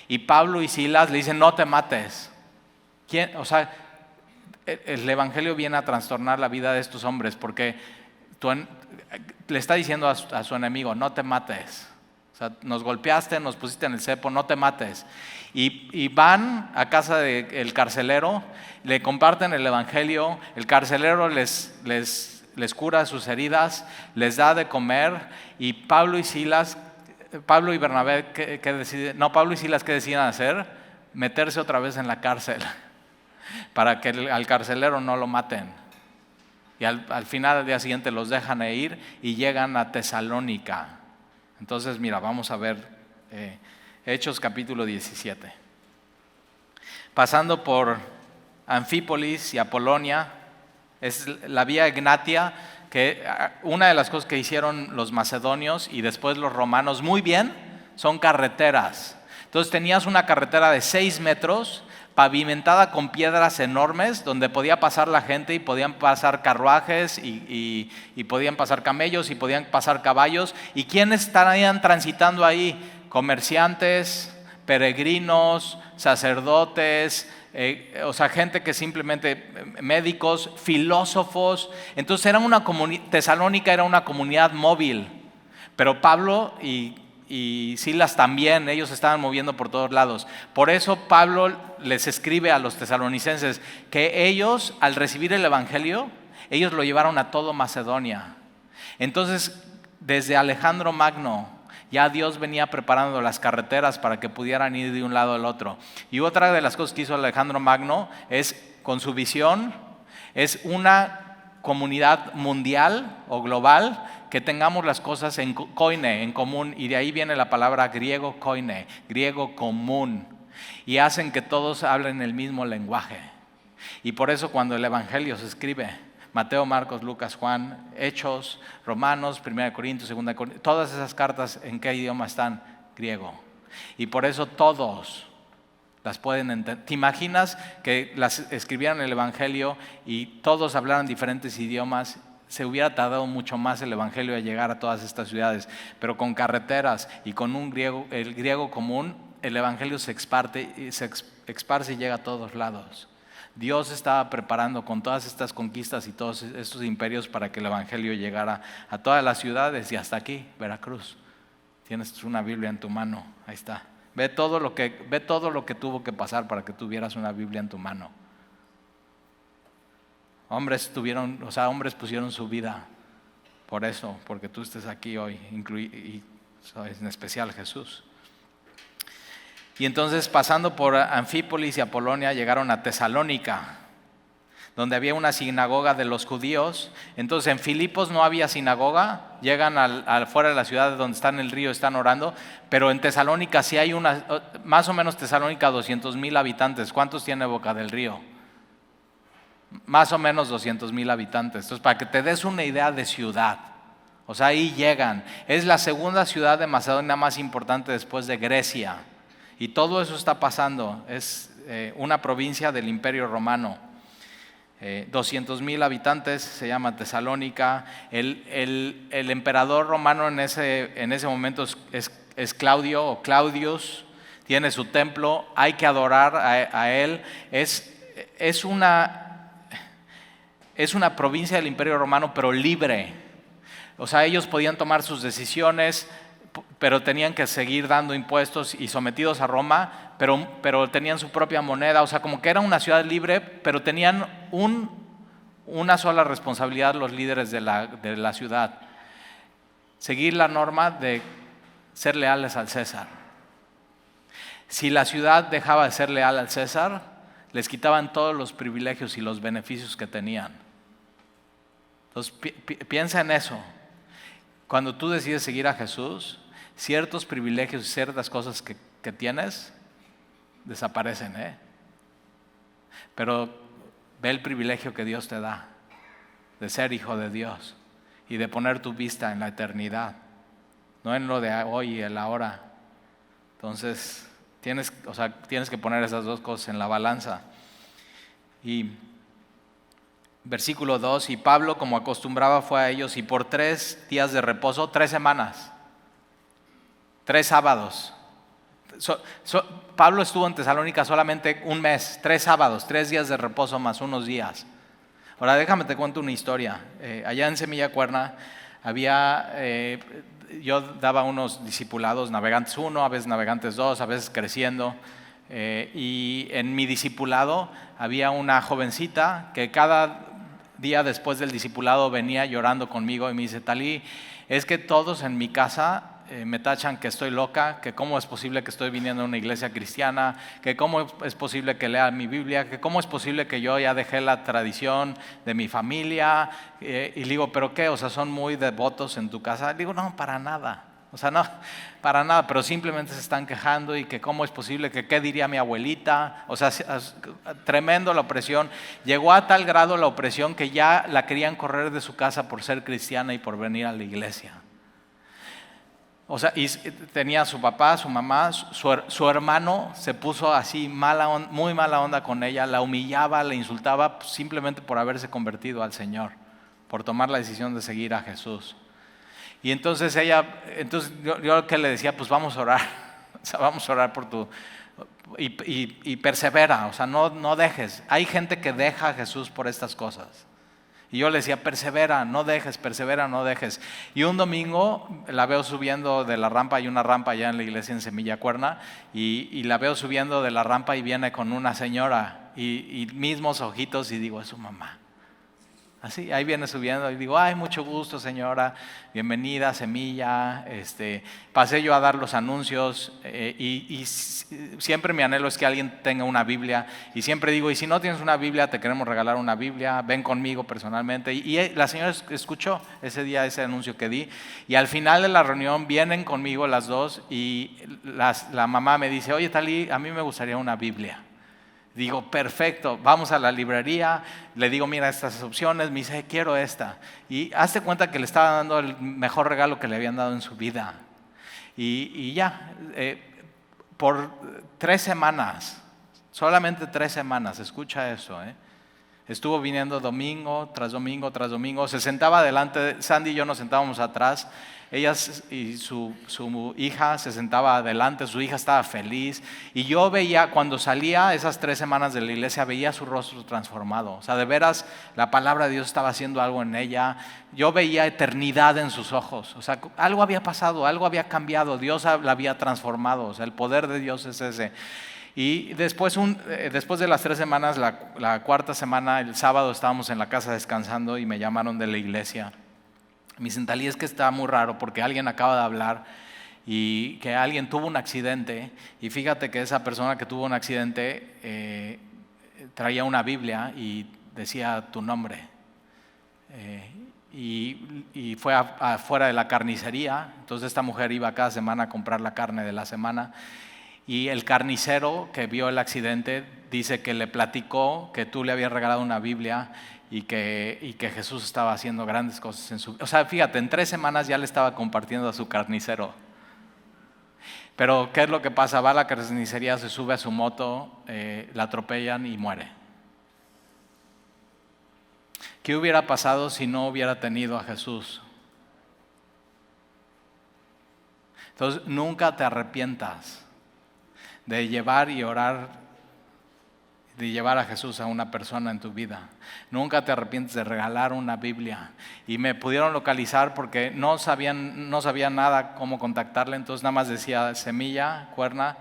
Speaker 1: Y Pablo y Silas le dicen no te mates. ¿Quién? O sea, el evangelio viene a trastornar la vida de estos hombres porque le está diciendo a su enemigo no te mates. O sea, nos golpeaste, nos pusiste en el cepo, no te mates. Y van a casa del carcelero, le comparten el evangelio, el carcelero les cura sus heridas, les da de comer. Y Pablo y Silas, Pablo y Bernabé, Pablo y Silas, ¿qué deciden hacer? Meterse otra vez en la cárcel para que al carcelero no lo maten. Y al final del día siguiente los dejan ir y llegan a Tesalónica. Entonces, mira, vamos a ver Hechos capítulo 17. Pasando por Anfípolis y Apolonia, es la vía Egnatia, que una de las cosas que hicieron los macedonios y después los romanos muy bien son carreteras. Entonces tenías una carretera de 6 metros, pavimentada con piedras enormes, donde podía pasar la gente y podían pasar carruajes y podían pasar camellos y podían pasar caballos. ¿Y quiénes estarían transitando ahí? Comerciantes, peregrinos, sacerdotes, o sea, gente que simplemente, médicos, filósofos. Entonces Tesalónica era una comunidad móvil, pero Pablo y Silas también, ellos estaban moviendo por todos lados. Por eso Pablo les escribe a los tesalonicenses que ellos, al recibir el evangelio, ellos lo llevaron a todo Macedonia. Entonces, desde Alejandro Magno, ya Dios venía preparando las carreteras para que pudieran ir de un lado al otro. Y otra de las cosas que hizo Alejandro Magno es, con su visión, es una comunidad mundial o global, que tengamos las cosas en koine, en común, y de ahí viene la palabra griego koine, griego común, y hacen que todos hablen el mismo lenguaje. Y por eso cuando el evangelio se escribe, Mateo, Marcos, Lucas, Juan, Hechos, Romanos, 1 Corintios, 2 Corintios, todas esas cartas, ¿en qué idioma están? Griego. Y por eso todos las pueden entender. ¿Te imaginas que las escribieran el evangelio y todos hablaran diferentes idiomas? Se hubiera tardado mucho más el evangelio a llegar a todas estas ciudades, pero con carreteras y con el griego común, el evangelio se esparce y llega a todos lados. Dios estaba preparando con todas estas conquistas y todos estos imperios para que el evangelio llegara a todas las ciudades y hasta aquí, Veracruz. Tienes una Biblia en tu mano, ahí está. Ve todo lo que tuvo que pasar para que tuvieras una Biblia en tu mano. Hombres pusieron su vida por eso, porque tú estés aquí hoy, y en especial Jesús. Y entonces, pasando por Anfípolis y Apolonia, llegaron a Tesalónica, donde había una sinagoga de los judíos. Entonces en Filipos no había sinagoga, llegan afuera de la ciudad donde están en el río, están orando, pero en Tesalónica sí hay más o menos Tesalónica 200,000 habitantes. ¿Cuántos tiene Boca del Río? Más o menos 200,000 habitantes. Entonces, para que te des una idea de ciudad, o sea, ahí llegan. Es la segunda ciudad de Macedonia más importante después de Grecia. Y todo eso está pasando. Es una provincia del Imperio Romano. 200,000 habitantes, se llama Tesalónica. El emperador romano en ese momento es Claudio o Claudius. Tiene su templo, hay que adorar a él. Es una provincia del Imperio Romano, pero libre. O sea, ellos podían tomar sus decisiones, pero tenían que seguir dando impuestos y sometidos a Roma, pero tenían su propia moneda. O sea, como que era una ciudad libre, pero tenían una sola responsabilidad los líderes de la ciudad: seguir la norma de ser leales al César. Si la ciudad dejaba de ser leal al César, les quitaban todos los privilegios y los beneficios que tenían. Entonces piensa en eso. Cuando tú decides seguir a Jesús, ciertos privilegios y ciertas cosas que tienes desaparecen, Pero ve el privilegio que Dios te da de ser hijo de Dios y de poner tu vista en la eternidad, no en lo de hoy y el ahora. Entonces tienes que poner esas dos cosas en la balanza. Y versículo 2: y Pablo, como acostumbraba, fue a ellos, y por 3 días de reposo, 3 semanas, 3 sábados. Pablo estuvo en Tesalónica solamente un mes, 3 sábados, 3 días de reposo más unos días. Ahora déjame te cuento una historia. Allá en Semilla Cuerna yo daba unos discipulados, Navegantes 1, a veces Navegantes 2, a veces Creciendo. Y en mi discipulado había una jovencita que cada día después del discipulado venía llorando conmigo y me dice: Talí, es que todos en mi casa me tachan que estoy loca, que cómo es posible que estoy viniendo a una iglesia cristiana, que cómo es posible que lea mi Biblia, que cómo es posible que yo ya dejé la tradición de mi familia. Y le digo: ¿pero qué? O sea, ¿son muy devotos en tu casa? Le digo: no, para nada. O sea, no, para nada, pero simplemente se están quejando y que cómo es posible, que qué diría mi abuelita. O sea, tremendo la opresión. Llegó a tal grado la opresión que ya la querían correr de su casa por ser cristiana y por venir a la iglesia. O sea, y tenía a su papá, su mamá, su hermano se puso así muy mala onda con ella, la humillaba, la insultaba simplemente por haberse convertido al Señor, por tomar la decisión de seguir a Jesús. Y entonces yo que le decía: pues vamos a orar, o sea, vamos a orar por tu... Y persevera, o sea, no dejes. Hay gente que deja a Jesús por estas cosas. Y yo le decía: persevera, no dejes, persevera, no dejes. Y un domingo la veo subiendo de la rampa, hay una rampa allá en la iglesia en Semilla Cuerna, y la veo subiendo de la rampa y viene con una señora, y mismos ojitos, y digo: es su mamá. Así, ahí viene subiendo y digo: ay, mucho gusto, señora, bienvenida a Semilla. Pasé yo a dar los anuncios, y siempre mi anhelo es que alguien tenga una Biblia, y siempre digo: y si no tienes una Biblia, te queremos regalar una Biblia, ven conmigo personalmente. Y la señora escuchó ese día ese anuncio que di, y al final de la reunión vienen conmigo las dos, y la mamá me dice: oye, Talí, a mí me gustaría una Biblia. Digo: perfecto, vamos a la librería, le digo: mira estas opciones. Me dice: quiero esta. Y hazte cuenta que le estaba dando el mejor regalo que le habían dado en su vida. Y ya, por 3 semanas, solamente 3 semanas, escucha eso, estuvo viniendo domingo tras domingo tras domingo, se sentaba adelante, Sandy y yo nos sentábamos atrás, ella y su hija se sentaba adelante, su hija estaba feliz, y yo veía, cuando salía esas 3 semanas de la iglesia, veía su rostro transformado. O sea, de veras, la palabra de Dios estaba haciendo algo en ella. Yo veía eternidad en sus ojos. O sea, algo había pasado, algo había cambiado, Dios la había transformado. O sea, el poder de Dios es ese. Y después de las 3 semanas, la 4ª semana, el sábado, estábamos en la casa descansando y me llamaron de la iglesia. Me dicen: Talí, es que está muy raro porque alguien acaba de hablar y que alguien tuvo un accidente, y fíjate que esa persona que tuvo un accidente traía una Biblia y decía tu nombre. Y fue afuera de la carnicería. Entonces esta mujer iba cada semana a comprar la carne de la semana. Y el carnicero que vio el accidente dice que le platicó que tú le habías regalado una Biblia y que Jesús estaba haciendo grandes cosas en su vida. O sea, fíjate, en 3 semanas ya le estaba compartiendo a su carnicero. Pero ¿qué es lo que pasa? Va a la carnicería, se sube a su moto, la atropellan y muere. ¿Qué hubiera pasado si no hubiera tenido a Jesús? Entonces, nunca te arrepientas de llevar y orar, de llevar a Jesús a una persona en tu vida. Nunca te arrepientes de regalar una Biblia. Y me pudieron localizar porque no sabían nada cómo contactarle, entonces nada más decía Semilla Cuerna,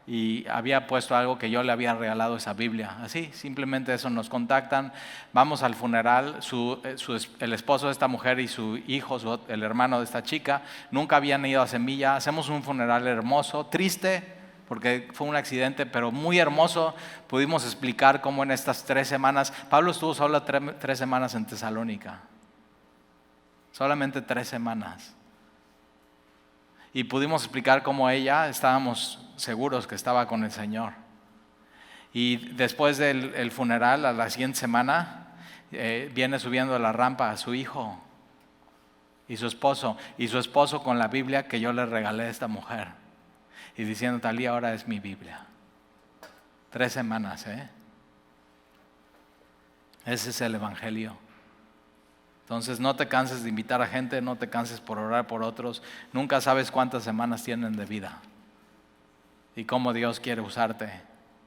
Speaker 1: y había puesto algo que yo le había regalado, esa Biblia. Así, simplemente eso, nos contactan, vamos al funeral, el esposo de esta mujer y su hijo, el hermano de esta chica, nunca habían ido a Semilla. Hacemos un funeral hermoso, triste, porque fue un accidente, pero muy hermoso. Pudimos explicar cómo en estas 3 semanas, Pablo estuvo solo 3 semanas en Tesalónica, solamente 3 semanas. Y pudimos explicar cómo ella, estábamos seguros que estaba con el Señor. Y después del funeral, a la siguiente semana, viene subiendo la rampa a su hijo y su esposo con la Biblia que yo le regalé a esta mujer. Y diciendo, Talía, ahora es mi Biblia. 3 semanas, Ese es el Evangelio. Entonces no te canses de invitar a gente, no te canses por orar por otros. Nunca sabes cuántas semanas tienen de vida y cómo Dios quiere usarte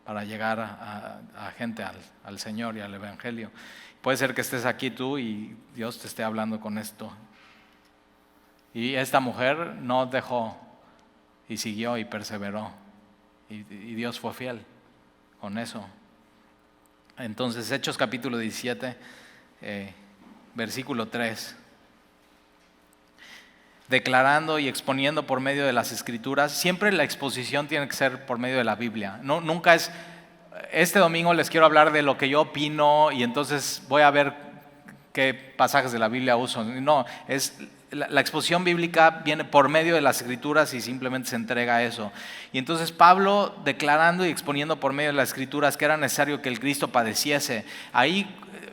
Speaker 1: para llegar a gente al Señor y al Evangelio. Puede ser que estés aquí tú y Dios te esté hablando con esto. Y esta mujer no dejó y siguió y perseveró. Y Dios fue fiel con eso. Entonces, Hechos capítulo 17, versículo 3. Declarando y exponiendo por medio de las Escrituras. Siempre la exposición tiene que ser por medio de la Biblia. No, nunca es, este domingo les quiero hablar de lo que yo opino y entonces voy a ver qué pasajes de la Biblia uso. No, la exposición bíblica viene por medio de las Escrituras y simplemente se entrega a eso. Y entonces Pablo, declarando y exponiendo por medio de las Escrituras que era necesario que el Cristo padeciese. Ahí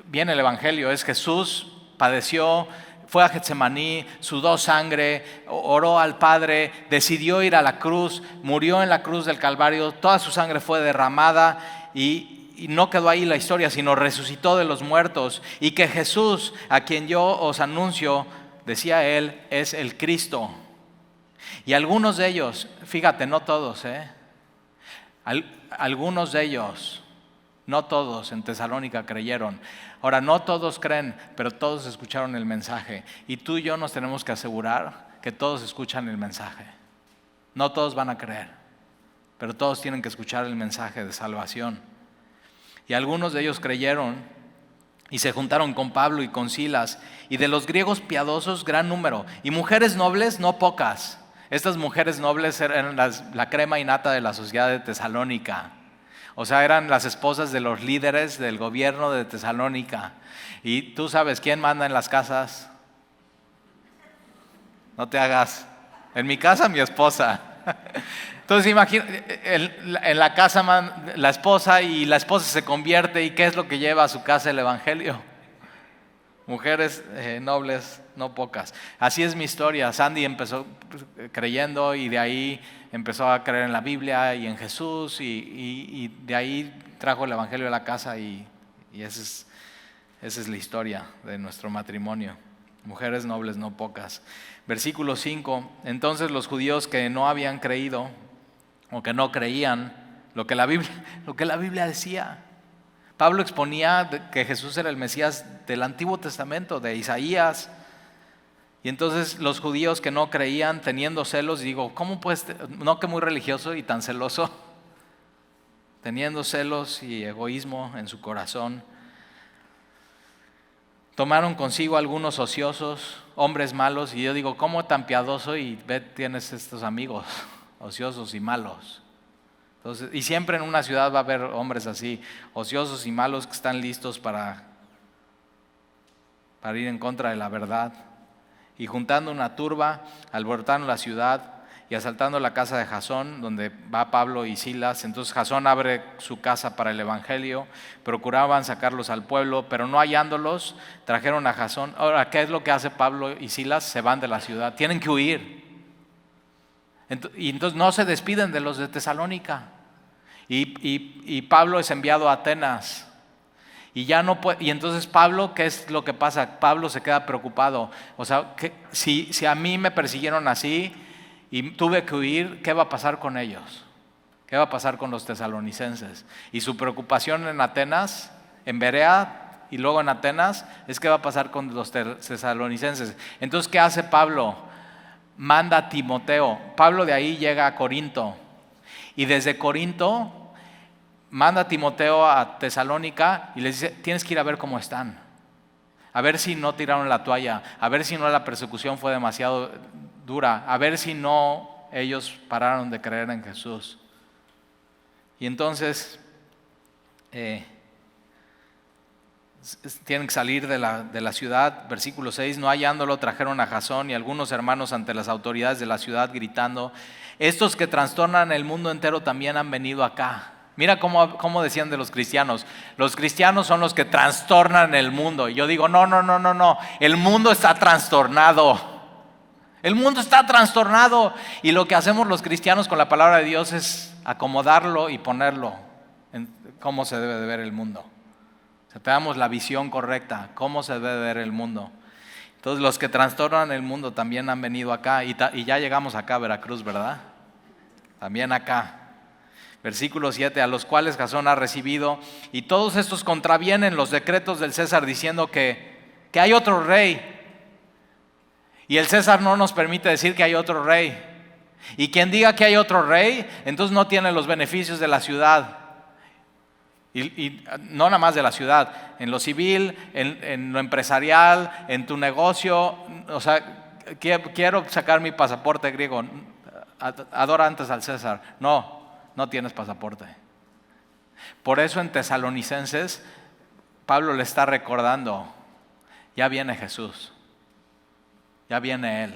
Speaker 1: viene el Evangelio, es Jesús padeció, fue a Getsemaní, sudó sangre, oró al Padre, decidió ir a la cruz, murió en la cruz del Calvario, toda su sangre fue derramada y no quedó ahí la historia, sino resucitó de los muertos. Y que Jesús, a quien yo os anuncio, decía él, es el Cristo. Y algunos de ellos, fíjate, no todos, algunos de ellos, no todos en Tesalónica creyeron. Ahora, no todos creen, pero todos escucharon el mensaje. Y tú y yo nos tenemos que asegurar que todos escuchan el mensaje. No todos van a creer, pero todos tienen que escuchar el mensaje de salvación. Y algunos de ellos creyeron y se juntaron con Pablo y con Silas. Y de los griegos piadosos, gran número. Y mujeres nobles, no pocas. Estas mujeres nobles eran la crema innata de la sociedad de Tesalónica. O sea, eran las esposas de los líderes del gobierno de Tesalónica. Y tú sabes, ¿quién manda en las casas? No te hagas. En mi casa, mi esposa. Entonces imagina, en la casa la esposa, y la esposa se convierte. ¿Y qué es lo que lleva a su casa el Evangelio? Mujeres nobles, no pocas. Así es mi historia. Sandy empezó creyendo y de ahí empezó a creer en la Biblia y en Jesús y de ahí trajo el Evangelio a la casa y esa es la historia de nuestro matrimonio. Mujeres nobles, no pocas. Versículo 5. Entonces los judíos que no habían creído o que no creían lo que la Biblia decía. Pablo exponía que Jesús era el Mesías del Antiguo Testamento, de Isaías. Y entonces los judíos que no creían, teniendo celos, digo, ¿cómo puedes, no que muy religioso y tan celoso? Teniendo celos y egoísmo en su corazón, tomaron consigo algunos ociosos, hombres malos. Y yo digo, ¿cómo tan piadoso y tienes estos amigos ociosos y malos? Entonces, y siempre en una ciudad va a haber hombres así, ociosos y malos, que están listos para ir en contra de la verdad. Y juntando una turba, alborotaron la ciudad y asaltando la casa de Jasón, donde va Pablo y Silas. Entonces Jasón abre su casa para el Evangelio, procuraban sacarlos al pueblo, pero no hallándolos, trajeron a Jasón. Ahora, ¿qué es lo que hace Pablo y Silas? Se van de la ciudad, tienen que huir. Y entonces no se despiden de los de Tesalónica. Y Pablo es enviado a Atenas. Y entonces Pablo, ¿qué es lo que pasa? Pablo se queda preocupado. O sea, si a mí me persiguieron así y tuve que huir, ¿qué va a pasar con ellos? ¿Qué va a pasar con los tesalonicenses? Y su preocupación en Atenas, en Berea y luego en Atenas, es qué va a pasar con los tesalonicenses. Entonces, ¿qué hace Pablo? Manda a Timoteo. Pablo de ahí llega a Corinto. Y desde Corinto manda a Timoteo a Tesalónica y les dice, tienes que ir a ver cómo están. A ver si no tiraron la toalla, a ver si no la persecución fue demasiado dura, a ver si no ellos pararon de creer en Jesús. Y entonces tienen que salir de la ciudad. Versículo 6, no hallándolo trajeron a Jasón y algunos hermanos ante las autoridades de la ciudad gritando, estos que trastornan el mundo entero también han venido acá. Mira cómo decían de los cristianos son los que trastornan el mundo. Y yo digo, no, el mundo está trastornado. El mundo está trastornado. Y lo que hacemos los cristianos con la palabra de Dios es acomodarlo y ponerlo en cómo se debe de ver el mundo. O sea, te damos la visión correcta, cómo se debe de ver el mundo. Entonces los que trastornan el mundo también han venido acá. Y ya llegamos acá a Veracruz, ¿verdad? También acá. Versículo 7, a los cuales Jasón ha recibido, y todos estos contravienen los decretos del César diciendo que hay otro rey. Y el César no nos permite decir que hay otro rey. Y quien diga que hay otro rey, entonces no tiene los beneficios de la ciudad. Y no nada más de la ciudad, en lo civil, en lo empresarial, en tu negocio. O sea, quiero sacar mi pasaporte griego. Adora antes al César. No tienes pasaporte. Por eso en Tesalonicenses Pablo le está recordando, ya viene Jesús, ya viene Él.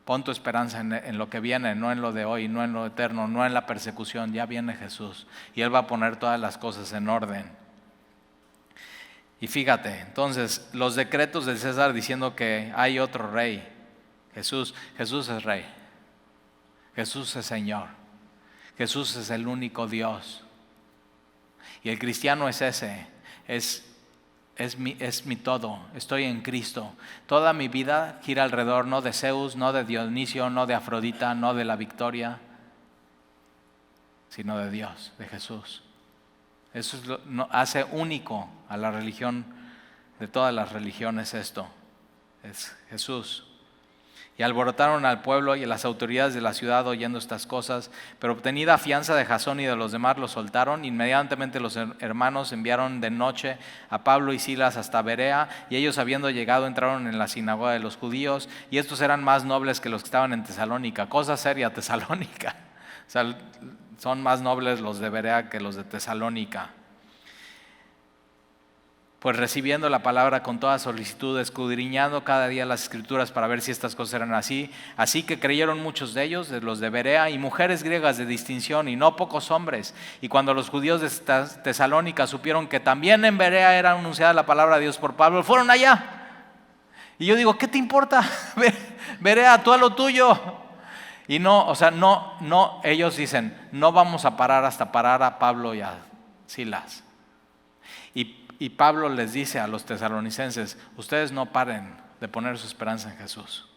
Speaker 1: Pon tu esperanza en lo que viene, no en lo de hoy, no en lo eterno, no en la persecución. Ya viene Jesús y Él va a poner todas las cosas en orden. Y fíjate, entonces los decretos del César diciendo que hay otro rey. Jesús es rey. Jesús es Señor. Jesús es el único Dios. Y el cristiano es ese, es mi todo. Estoy en Cristo. Toda mi vida gira alrededor no de Zeus, no de Dionisio, no de Afrodita, no de la Victoria, sino de Dios, de Jesús. Eso es hace único a la religión de todas las religiones esto. Es Jesús. Y alborotaron al pueblo y a las autoridades de la ciudad oyendo estas cosas, pero obtenida fianza de Jasón y de los demás los soltaron. Inmediatamente los hermanos enviaron de noche a Pablo y Silas hasta Berea, y ellos habiendo llegado entraron en la sinagoga de los judíos, y estos eran más nobles que los que estaban en Tesalónica. Cosa seria, Tesalónica. O sea, son más nobles los de Berea que los de Tesalónica. Pues recibiendo la palabra con toda solicitud, escudriñando cada día las escrituras para ver si estas cosas eran así. Así que creyeron muchos de ellos, de los de Berea, y mujeres griegas de distinción, y no pocos hombres. Y cuando los judíos de Tesalónica supieron que también en Berea era anunciada la palabra de Dios por Pablo, fueron allá. Y yo digo, ¿qué te importa? Berea, tú a lo tuyo. Y no, ellos dicen, no vamos a parar hasta parar a Pablo y a Silas. Y Pablo les dice a los tesalonicenses, ustedes no paren de poner su esperanza en Jesús.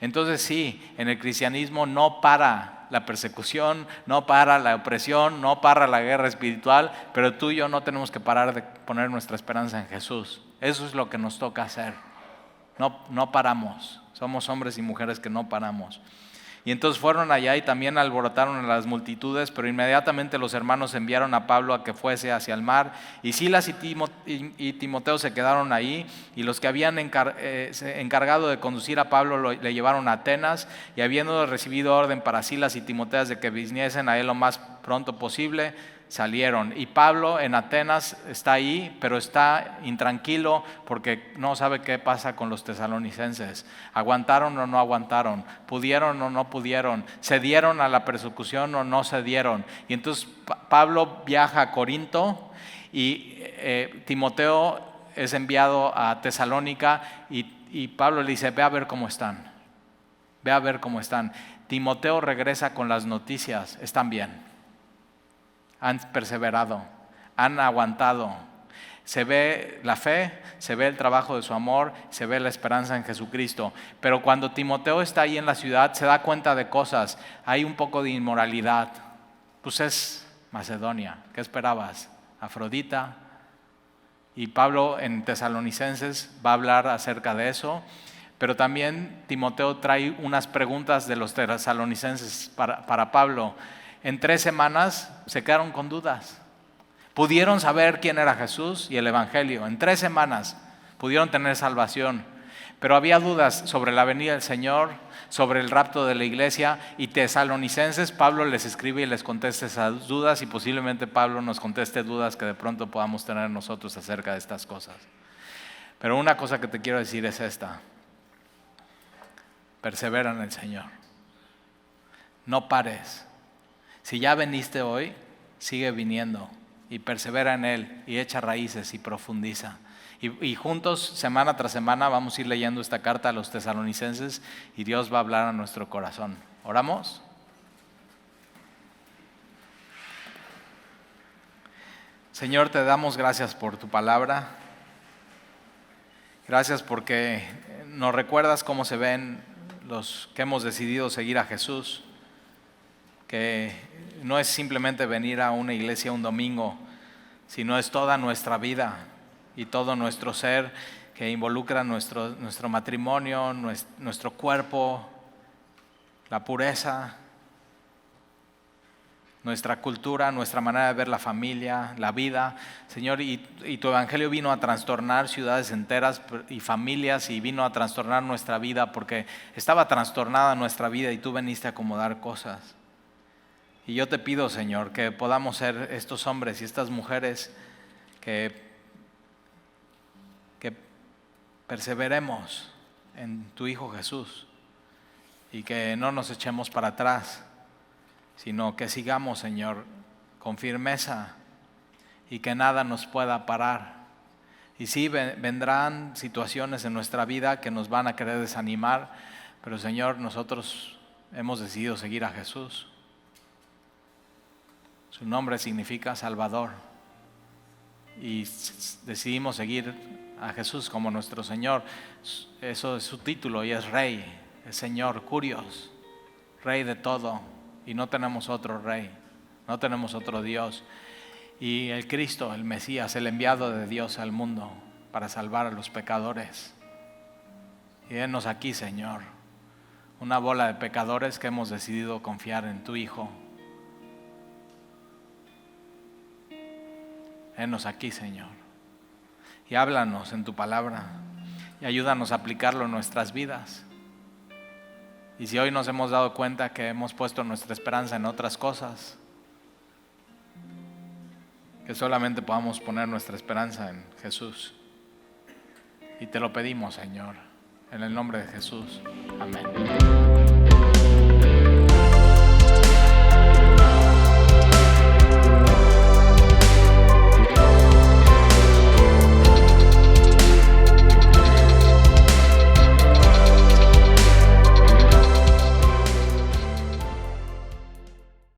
Speaker 1: Entonces sí, en el cristianismo no para la persecución, no para la opresión, no para la guerra espiritual, pero tú y yo no tenemos que parar de poner nuestra esperanza en Jesús. Eso es lo que nos toca hacer. No paramos, somos hombres y mujeres que no paramos. Y entonces fueron allá y también alborotaron a las multitudes, pero inmediatamente los hermanos enviaron a Pablo a que fuese hacia el mar. Y Silas y Timoteo se quedaron ahí, y los que habían encargado de conducir a Pablo le llevaron a Atenas, y habiendo recibido orden para Silas y Timoteo de que viniesen a él lo más pronto posible, salieron. Y Pablo en Atenas está ahí, pero está intranquilo porque no sabe qué pasa con los tesalonicenses. ¿Aguantaron o no aguantaron? ¿Pudieron o no pudieron? ¿Cedieron a la persecución o no cedieron? Y entonces Pablo viaja a Corinto y Timoteo es enviado a Tesalónica, y Pablo le dice, ve a ver cómo están. Ve a ver cómo están. Timoteo regresa con las noticias, están bien. Han perseverado, han aguantado. Se ve la fe, se ve el trabajo de su amor, se ve la esperanza en Jesucristo. Pero cuando Timoteo está ahí en la ciudad, se da cuenta de cosas. Hay un poco de inmoralidad. Pues es Macedonia. ¿Qué esperabas? Afrodita. Y Pablo en Tesalonicenses va a hablar acerca de eso. Pero también Timoteo trae unas preguntas de los tesalonicenses para Pablo. en 3 semanas se quedaron con dudas. Pudieron saber quién era Jesús y el Evangelio. En 3 semanas pudieron tener salvación. Pero había dudas sobre la venida del Señor, sobre el rapto de la iglesia, y Tesalonicenses, Pablo les escribe y les contesta esas dudas, y posiblemente Pablo nos conteste dudas que de pronto podamos tener nosotros acerca de estas cosas. Pero una cosa que te quiero decir es esta: persevera en el Señor. No pares. Si ya veniste hoy, sigue viniendo y persevera en Él y echa raíces y profundiza. Y juntos, semana tras semana, vamos a ir leyendo esta carta a los tesalonicenses y Dios va a hablar a nuestro corazón. ¿Oramos? Señor, te damos gracias por tu palabra. Gracias porque nos recuerdas cómo se ven los que hemos decidido seguir a Jesús. Que no es simplemente venir a una iglesia un domingo, sino es toda nuestra vida y todo nuestro ser, que involucra nuestro matrimonio, nuestro cuerpo, la pureza, nuestra cultura, nuestra manera de ver la familia, la vida. Señor, y tu evangelio vino a trastornar ciudades enteras y familias, y vino a trastornar nuestra vida porque estaba trastornada nuestra vida y tú veniste a acomodar cosas. Y yo te pido, Señor, que podamos ser estos hombres y estas mujeres que perseveremos en tu Hijo Jesús y que no nos echemos para atrás, sino que sigamos, Señor, con firmeza y que nada nos pueda parar. Y sí, vendrán situaciones en nuestra vida que nos van a querer desanimar, pero Señor, nosotros hemos decidido seguir a Jesús. Su nombre significa Salvador y decidimos seguir a Jesús como nuestro Señor. Eso es su título, y es Rey, es Señor, Curios, Rey de todo, y no tenemos otro Rey, no tenemos otro Dios. Y el Cristo, el Mesías, el enviado de Dios al mundo para salvar a los pecadores. Y henos aquí, Señor, una bola de pecadores que hemos decidido confiar en tu Hijo. Henos aquí, Señor, y háblanos en tu palabra y ayúdanos a aplicarlo en nuestras vidas. Y si hoy nos hemos dado cuenta que hemos puesto nuestra esperanza en otras cosas, que solamente podamos poner nuestra esperanza en Jesús. Y te lo pedimos, Señor, en el nombre de Jesús. Amén.